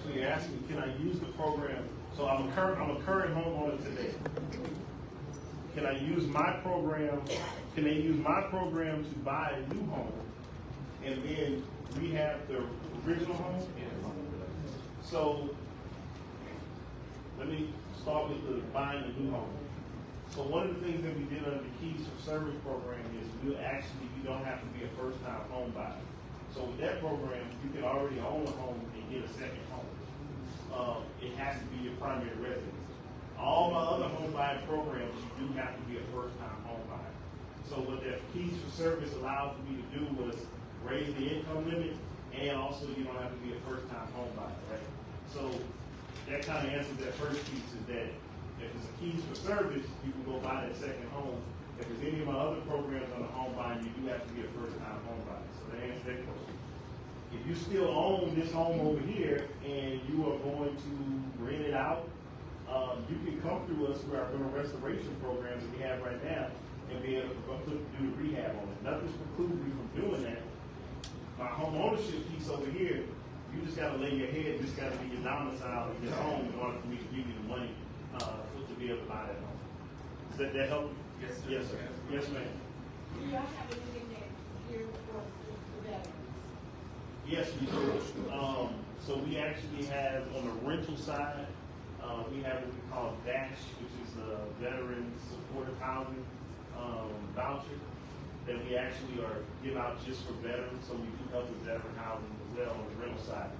So you're asking, can I use the program? So I'm a current homeowner today. Can I use my program? Can they use my program to buy a new home and then rehab the original home. So let me start with the buying a new home. So one of the things that we did under the Keys for Service program is you don't have to be a first-time home buyer. So with that program, you can already own a home and get a second home. It has to be your primary residence. All my other home buying programs, you do have to be a first-time home buyer. So what that Keys for Service allowed for me to do was raise the income limit, and also you don't have to be a first-time home buyer, right? So that kind of answers that first piece, is that if it's a Keys for Service, you can go buy that second home. If there's any of my other programs on the home buying, you do have to be a first-time home buyer. So that answers that question. If you still own this home over here and you are going to rent it out, you can come through us through our rental restoration programs that we have right now and be able to do the rehab on it. Nothing's precluding you from doing that. My home ownership piece over here, you just got to lay your head, just got to be your domicile in your home in order for me to give you the money to be able to buy that home. Does that help? Yes, sir. Yes, sir. Yes, ma'am. Do y'all have anything that here for veterans? Yes, we do. So we actually have on the rental side, we have what we call DASH, which is a Veteran Supportive Housing voucher that we actually give out just for veterans. So we do help with veteran housing as well on the rental side.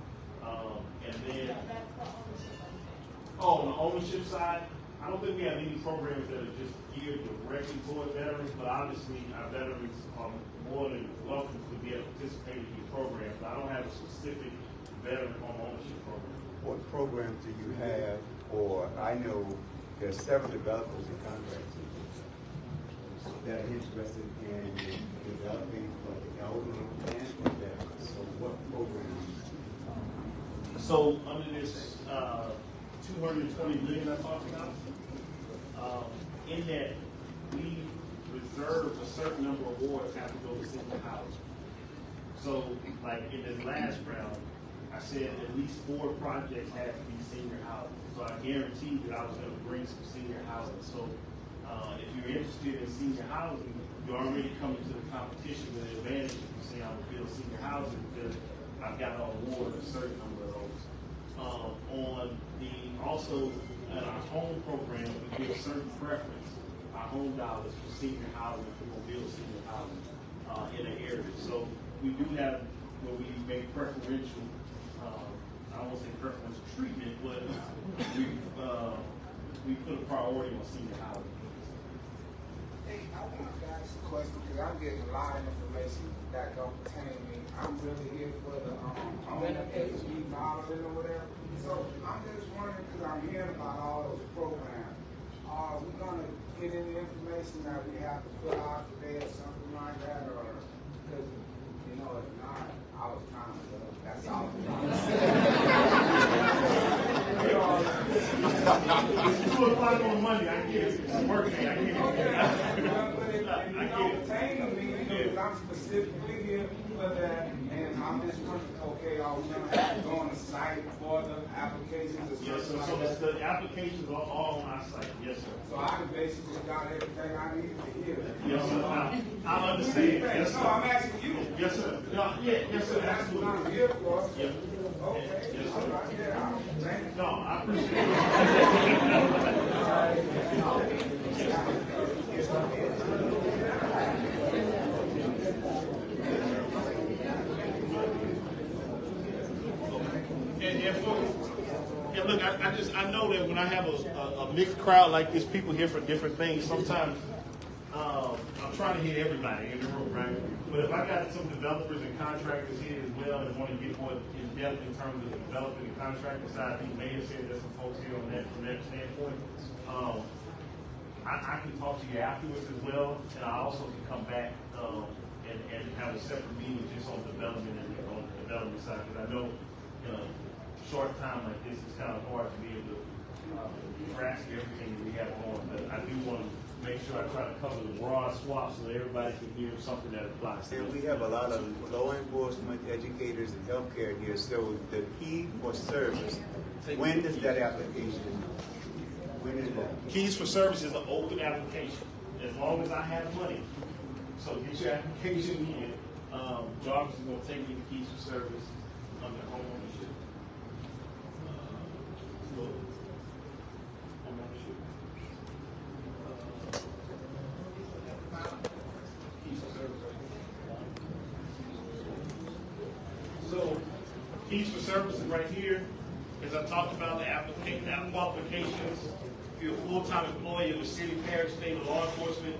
And then, That's for ownership. on the ownership side, I don't think we have any programs that are just geared directly toward veterans, but obviously our veterans are more than welcome to be able to participate in these programs. But I don't have a specific veteran home ownership program. What programs do you have, or I know there's several developers and contractors that are interested in developing for the elderly and for veterans. So what programs? So under this 220 million I talked about, in that we reserve a certain number of awards have to go to senior housing. So like in this last round, I said at least 4 projects had to be senior housing. So I guaranteed that I was going to bring some senior housing. So if you're interested in senior housing, you're already coming to the competition with an advantage if you say I'm going to build senior housing because I've got an award a certain number of those. Also in our home program, we give a certain preference, our home dollars for senior housing, if we're going to build senior housing in an area. So we do have where we make preferential, I won't say preferential treatment, but we put a priority on senior housing. Hey, I want to ask a question because I'm getting a lot of information that don't pertain to me. I'm really here for the remodeling or whatever. So I'm just wondering because I'm hearing about all those programs. Are we going to get any information that we have to fill out today or something like that? Or because, if not, I was trying to do it. That's all. It's 2 o'clock on Monday. I get it. It's a work day. I get it. But it don't pertain to me because I'm specifically here for that. And I'm just wondering, okay, are we going to have to go on the site for the applications or Yes, sir. something like So that? the applications are all on our site. Yes, sir. So I basically got everything I needed to hear. Yes, sir. I understand. Yes, sir. No, I'm asking you. Yes, sir. No, yeah, yes, sir. That's what Absolutely. I'm here for. Yep. Okay. Yes, sir. All right, yeah, thank you. No, I appreciate it. And look, I know that when I have a mixed crowd like this, people here for different things. Sometimes I'm trying to hit everybody in the room, right? But if I got some developers and contractors here as well that want to get more in depth in terms of the developing and contractor side, I think May have said there's some folks here on that from that standpoint. I can talk to you afterwards as well, and I also can come back and have a separate meeting just on development and on the development side, because I know in a short time like this, it's kind of hard to be able to grasp everything that we have on. But I do want to make sure I try to cover the broad swath so that everybody can hear something that applies. And we have a lot of law enforcement educators and healthcare here. So the key for service, when is that application? When is that? Keys for Service is an open application as long as I have money. So get your application in. Jarvis is going to take me to keys for service under home ownership. Home ownership. Keys for service. So, keys for service is right here. As I talked about the application, qualifications. If you're a full-time employee of a city, parish, state, or law enforcement,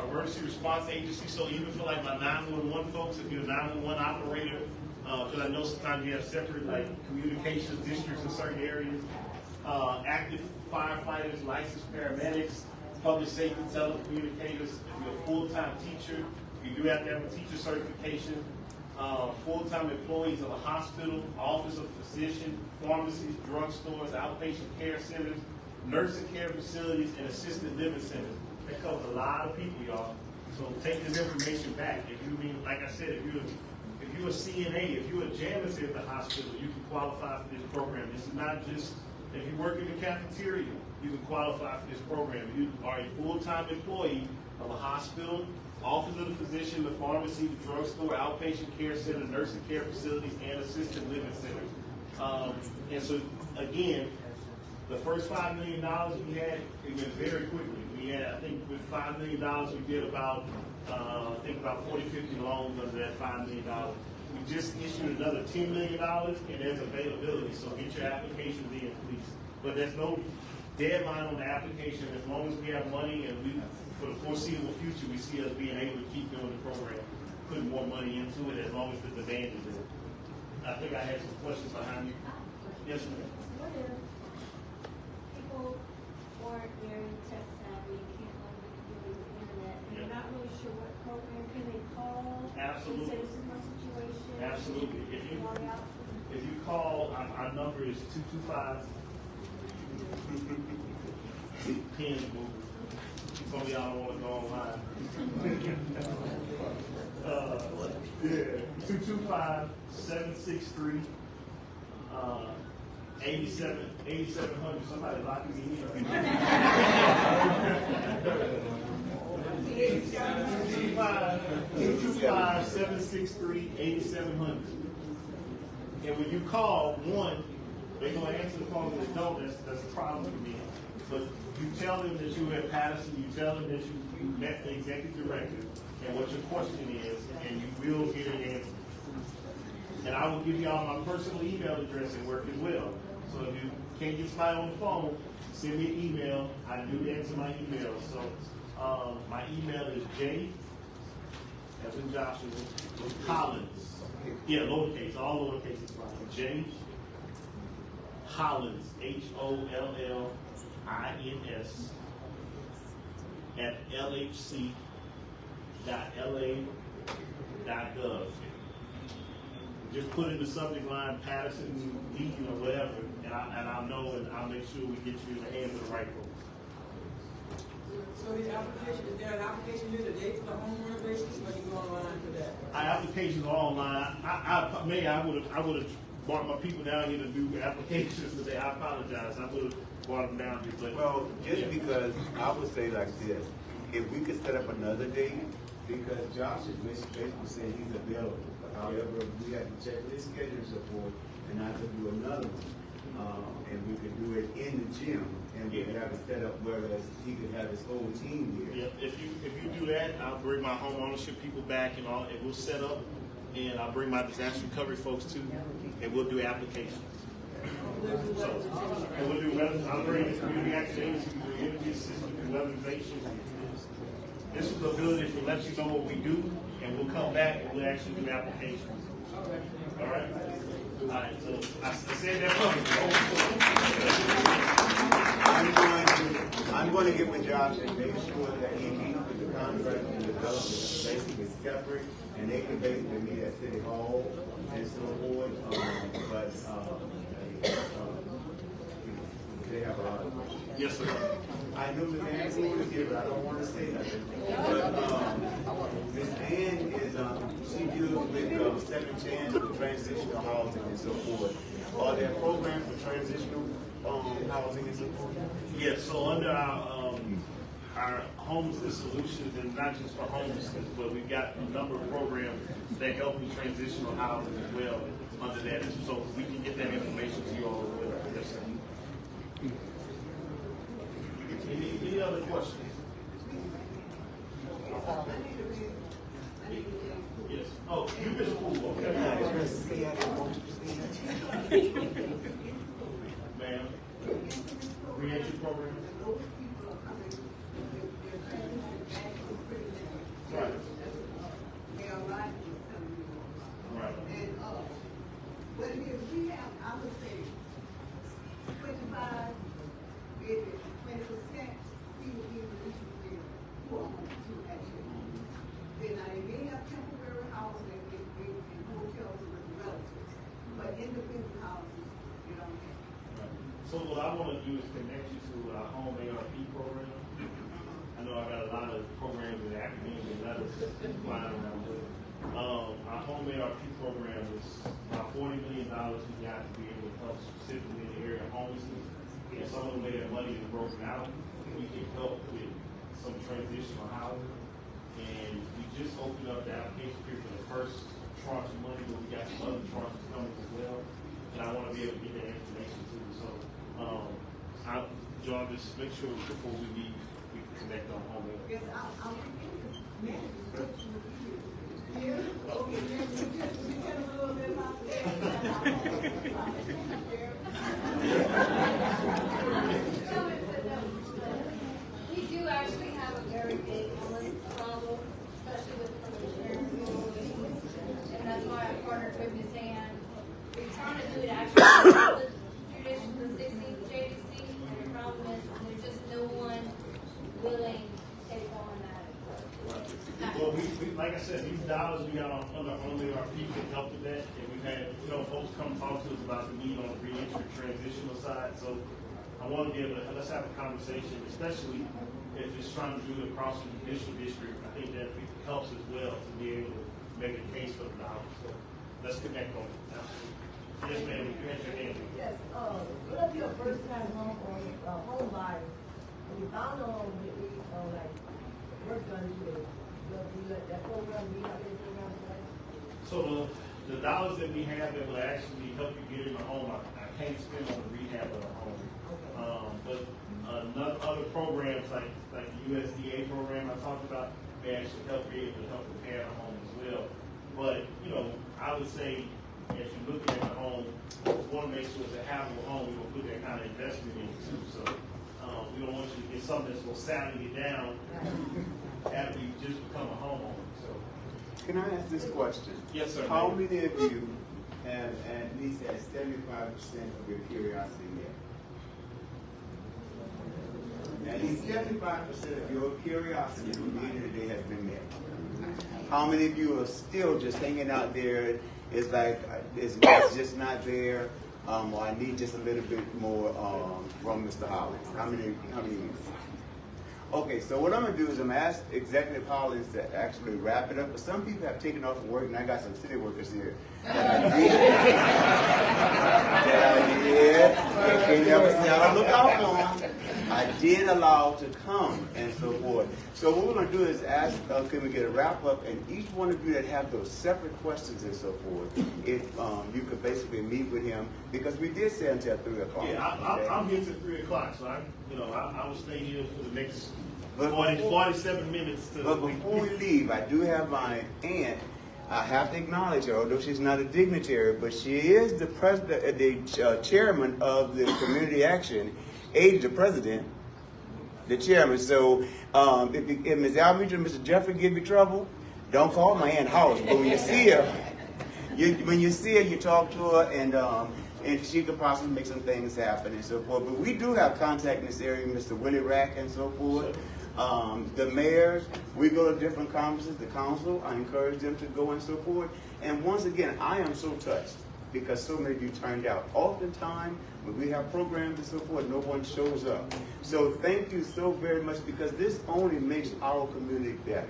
emergency response agency. So even for like my 911 folks, if you're a 911 operator, because I know sometimes you have separate like communications districts in certain areas, active firefighters, licensed paramedics, public safety telecommunicators. If you're a full-time teacher, you do have to have a teacher certification. Full-time employees of a hospital, office of physician, pharmacies, drugstores, outpatient care centers, nursing care facilities, and assisted living centers. That covers a lot of people, y'all. So take this information back. If you mean, like I said, if you're a CNA, if you're a janitor at the hospital, you can qualify for this program. This is not just if you work in the cafeteria, you can qualify for this program. You are a full-time employee of a hospital, office of the physician, the pharmacy, the drugstore, outpatient care center, nursing care facilities, and assisted living centers. And so, again, the first $5 million we had, it went very quickly. We had, I think with $5 million, we did about, I think about 40, 50 loans under that $5 million. We just issued another $10 million, and there's availability, so get your applications in, please. But there's no deadline on the application. As long as we have money and we, for the foreseeable future, we see us being able to keep doing the program, putting more money into it as long as the demand is there. I think I had some questions behind you. Yes, ma'am. What if people aren't very tech savvy, can't understand the internet, and they're not really sure what program, can they call? Absolutely. And say this is my situation? Absolutely. If you call, our number is 225. Pins move. Some of y'all don't want to go online. 225-763. 8700. Somebody locking me in. 225-763-8700. And when you call, one, they're going to answer the phone. If they don't, that's a problem for me. But you tell them that you were at Patterson, you tell them that you met the executive director and what your question is, and you will get an answer. And I will give y'all my personal email address and work as well. So if you can't get somebody on the phone, send me an email. I do answer my emails. So my email is J, as in Joshua, Hollins. Yeah, lowercase, all lowercase is fine. J, Hollins, HOLLINS, at lhc.la.gov. Just put in the subject line Patterson Legion or whatever, and I'll know, and I'll make sure we get you in the hands of the right folks. So the application, is there an application here today for the home renovations, or you go online for that? Our applications are online. I would have brought my people down here to do applications today. I apologize. I would have brought them down here, but well, just because I would say like this, if we could set up another date, because Josh is basically saying he's available. However, we have to check his schedule and so forth, and I could do another one. And we could do it in the gym, and we could have it set up whereas he could have his whole team here. Yeah, if you do that, I'll bring my home ownership people back and all, and we'll set up, and I'll bring my disaster recovery folks too, and we'll do applications. So, and we'll do weather. I'll bring the community action agency, we'll do energy assistance, do weatherization. This is the ability to let you know what we do, and we'll come back and we'll actually do applications. All right? All right, so I said that I'm going to get with Josh and make sure that he meets with the contract and the development basically separate, and they can basically meet at City Hall and so forth. But they have a lot of money. Yes, sir. I know Ms. Ann was here, but I don't want to say nothing. But Ms. Ann is, she deals with second chance for transitional housing and so forth. Are there programs for transitional housing and so forth? Yes, so under our homelessness solutions, and not just for homelessness, but we've got a number of programs that help with transitional housing as well under that, so we can get that information to you all as well. Yes, sir. Any other questions? Yes. Oh, you missed school. Okay. Ma'am, re-entry program? Right. Right. And what it is, we have, I would say, 25, maybe 20% people in the region who are homeless, who actually homeless. Then they may have temporary housing in hotels with relatives, but independent houses, you don't have. Right. So what I want to do is connect you to our home ARP program. I know I got a lot of programs in academia and letters flying around with it. Our home ARP program is about $40 million we got to be able to help specifically in the area of homelessness. And some of the way that money is broken out, we can help with some transitional housing. And we just opened up the application period for the first tranche of money, but we got some other tranches coming as well. And I want to be able to get that information to you. So, John, just make sure before we leave, we can connect on home ARP. Yes, I'll manage description of you. Yeah, okay, we get a little bit about We do actually have a very big homeless problem, especially with insurance. And that's why I partnered with Ms. Ann. We're trying to do it actually with the 16th JDC, and the problem is there's just no one willing to take on that. Well, we like I said, these dollars we got under only our people can help with that, and we've had folks come talk to us about the need on the re-entry transitional side. So I want to be able to let's have a conversation, especially if it's trying to do it across the judicial district. I think that helps as well to be able to make a case for the dollars. So let's connect on it. Yes, ma'am. You had your hand. Yes. What if you're a first-time home buyer and you found a home like work done to it? That program, do you have any program for that? So the dollars that we have that will actually help you get in the home, I can't spend on the rehab of the home. But other programs like the USDA program I talked about, may actually help be able to help repair the home as well. But I would say as you're looking at the home, we want to make sure it's a habitable home. We're going to put that kind of investment in too. So we don't want you to get something that's going to saddle you down after you just become a homeowner. So, can I ask this question? Yes, sir. How many of you have at least had 75% of your curiosity met? At least 75% of your curiosity from the end of the day has been met. How many of you are still just hanging out there? It's like it's just not there, or I need just a little bit more from Mr. Hollins. How many of you? Okay, so what I'm going to do is I'm going to ask Executive Hollins to actually wrap it up. But some people have taken off from work, and I got some city workers here that I did never say I don't look out for them. I did allow to come and so forth. So what we're going to do is ask, can we get a wrap up? And each one of you that have those separate questions and so forth, if you could basically meet with him, because we did say until 3 o'clock. Yeah, I'm here till 3 o'clock, so I will stay here for the next 47 minutes. But before we leave, I do have my aunt. I have to acknowledge her, although she's not a dignitary, but she is the president, the chairman of the Community Action, the president, the chairman. So if Ms. Alvidge or Mr. Jeffrey give you trouble, don't call my Aunt House. But when you see her, you talk to her, and she could possibly make some things happen and so forth. But we do have contact in this area, Mr. Willie Rack and so forth. The mayors, we go to different conferences, the council, I encourage them to go and so forth. And once again, I am so touched because so many of you turned out. Oftentimes, when we have programs and so forth, no one shows up. So thank you so very much, because this only makes our community better.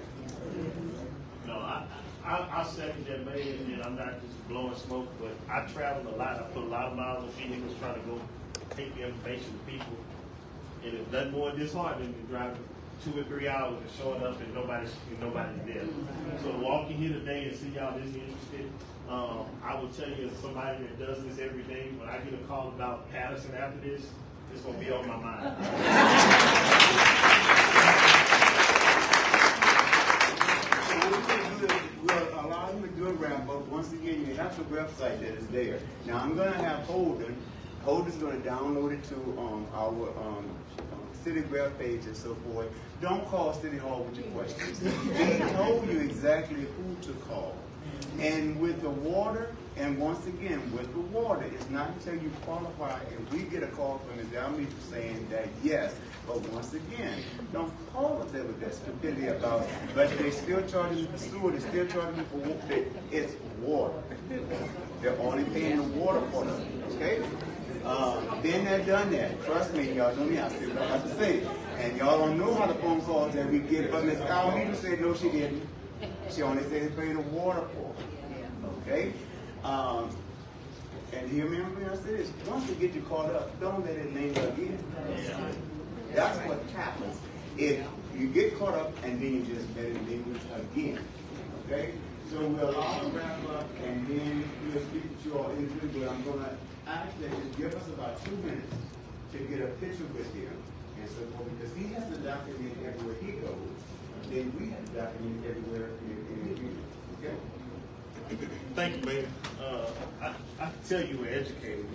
No, I second that, Mayor, and I'm not just blowing smoke, but I travel a lot. I put a lot of miles on vehicles trying to go take the information to people. And it's nothing more disheartening than driving 2 or 3 hours and showing up and nobody's there. So to walk in here today and see y'all this interested, I will tell you, as somebody that does this every day, when I get a call about Patterson after this, it's gonna be on my mind. We'll allow him to do a wrap up. Once again, you have the website that is there. Now I'm gonna have Holden's gonna download it to our city web page and so forth. Don't call City Hall with your questions. They told you exactly who to call. And with the water, and once again, with the water, it's not until you qualify and we get a call from the Dalmeter saying that yes, but once again, don't call us there with that stupidity about it. But they still charging you for sewer, they still charging you for water. It's water. They're only paying the water for it, okay? Been there, done that. Trust me, y'all know me, I still don't have to say it. And y'all don't know how the phone calls that we get, but Ms. Dalmeter said no, she didn't. She only said they paid the water for it, okay? And hear me when I say this, once you get you caught up, don't let it linger again. That's what happens if you get caught up and then you just let it linger again, okay? So we'll all wrap up and then we'll speak to you all individually. I'm gonna ask that you give us about 2 minutes to get a picture with him and so forth, because he has to document everywhere he goes. Then we have to document everywhere in the union, okay? Thank you, Mayor. I can tell you were educated.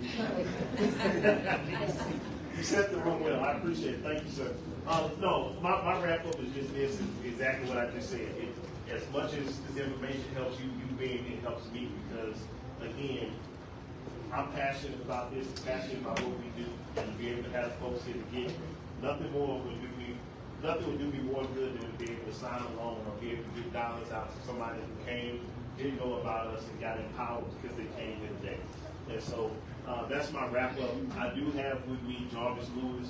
You set the room well. I appreciate it. Thank you, sir. No, my wrap up is just this, exactly what I just said. As much as this information helps you being, it helps me, because again, I'm passionate about this, passionate about what we do, and to be able to have folks here to get nothing would do me more good than to be able to sign a loan or be able to give dollars out to somebody who came, didn't know about us, and got empowered because they came here today. And so that's my wrap up. I do have with me Jarvis Lewis,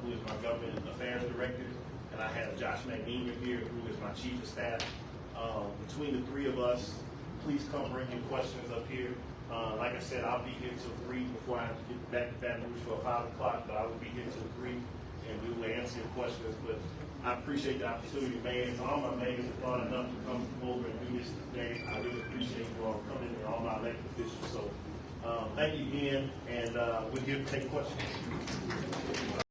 who is my government affairs director, and I have Josh McNeeman here, who is my chief of staff. Between the 3 of us, please come bring your questions up here. Like I said, I'll be here till 3 before I get back to Baton Rouge for 5 o'clock, but I will be here till 3. And we will answer your questions, but I appreciate the opportunity, man. All my mayors have thought enough to come over and do this today. I really appreciate you all coming and all my elected officials. So thank you again, and we're here to take questions.